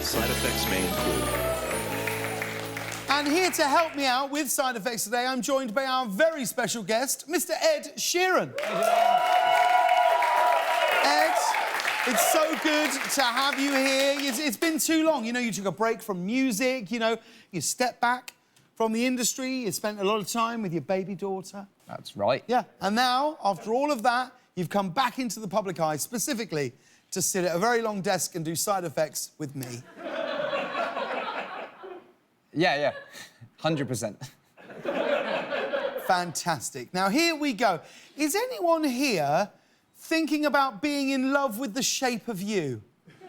Side effects may include. And here to help me out with side effects today, I'm joined by our very special guest, Mr. Ed Sheeran. Ed, it's so good to have you here. It's been too long. You know, you took a break from music, you know, you stepped back from the industry, you spent a lot of time with your baby daughter. That's right. Yeah, and now, after all of that, you've come back into the public eye specifically to sit at a very long desk and do side effects with me. Yeah, 100%. Fantastic. Now, here we go. Is anyone here thinking about being in love with the shape of you?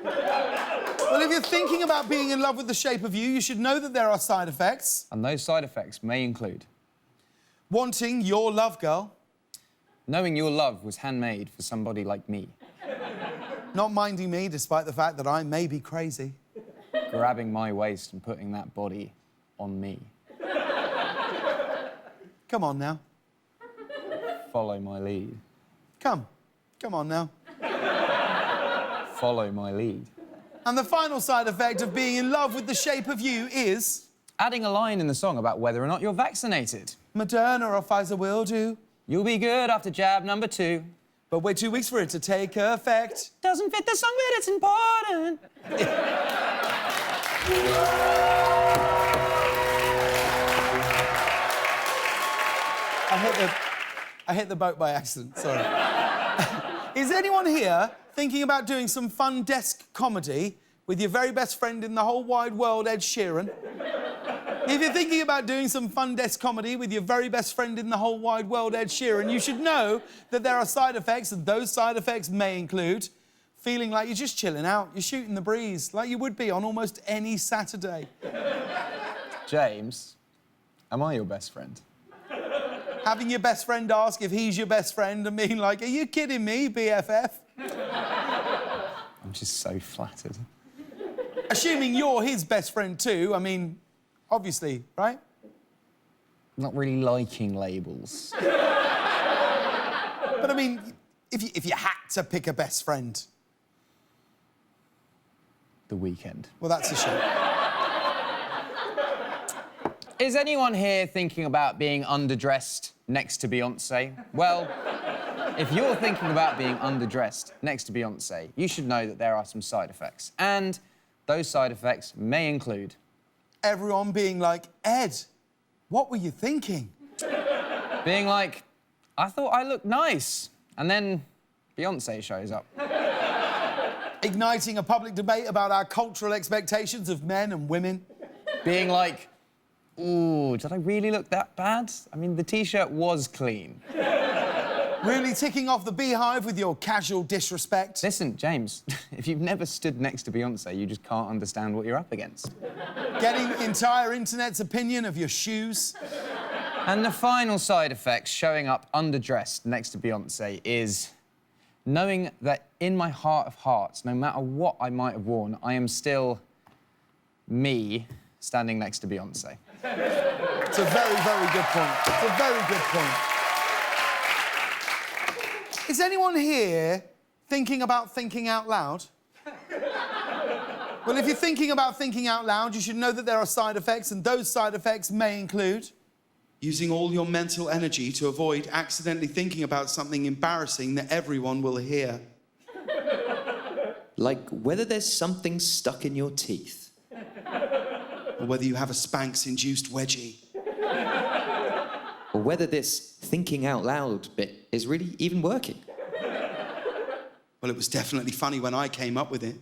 Well, if you're thinking about being in love with the shape of you, you should know that there are side effects. And those side effects may include Wanting your love, girl. knowing your love was handmade for somebody like me. Not minding me, despite the fact that I may be crazy. Grabbing my waist and putting that body on me. Come on now. Follow my lead. Come on now. Follow my lead. And the final side effect of being in love with the shape of you is... Adding a line in the song about whether or not you're vaccinated. Moderna or Pfizer will do. You'll be good after jab number 2. But wait 2 weeks for it to take effect. Doesn't fit the song, but it's important. I hit the boat by accident, sorry. Is anyone here thinking about doing some fun desk comedy with your very best friend in the whole wide world, Ed Sheeran? If you're thinking about doing some fun desk comedy with your very best friend in the whole wide world, Ed Sheeran, you should know that there are side effects, and those side effects may include feeling like you're just chilling out, you're shooting the breeze, like you would be on almost any Saturday. James, am I your best friend? Having your best friend ask if he's your best friend and being like, are you kidding me, BFF? I'm just so flattered. Assuming you're his best friend too, I mean, obviously, right? Not really liking labels. But I mean, if you had to pick a best friend... The Weekend. Well, that's a shame. Is anyone here thinking about being underdressed next to Beyonce? Well, if you're thinking about being underdressed next to Beyonce, you should know that there are some side effects. And those side effects may include... Everyone being like, Ed, what were you thinking? Being like, I thought I looked nice. And then Beyonce shows up. Igniting a public debate about our cultural expectations of men and women. Being like, ooh, did I really look that bad? I mean, the T-shirt was clean. Really ticking off the beehive with your casual disrespect. Listen, James, if you've never stood next to Beyonce, you just can't understand what you're up against. Getting the entire internet's opinion of your shoes. And the final side effect, showing up underdressed next to Beyonce, is knowing that in my heart of hearts, no matter what I might have worn, I am still me standing next to Beyonce. It's a very, very good point. It's a very good point. Is anyone here thinking about thinking out loud? Well, if you're thinking about thinking out loud, you should know that there are side effects, and those side effects may include... Using all your mental energy to avoid accidentally thinking about something embarrassing that everyone will hear. Like whether there's something stuck in your teeth. Or whether you have a Spanx-induced wedgie. Or whether this thinking out loud bit is really even working. Well, it was definitely funny when I came up with it.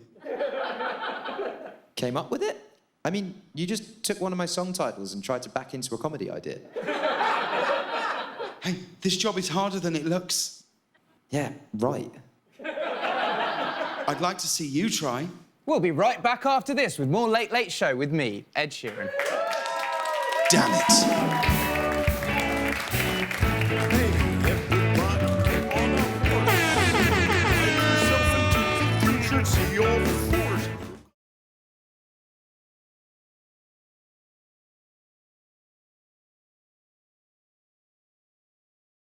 Came up with it? I mean, you just took one of my song titles and tried to back into a comedy idea. Hey, this job is harder than it looks. Yeah, right. I'd like to see you try. We'll be right back after this with more Late Late Show with me, Ed Sheeran. Damn it.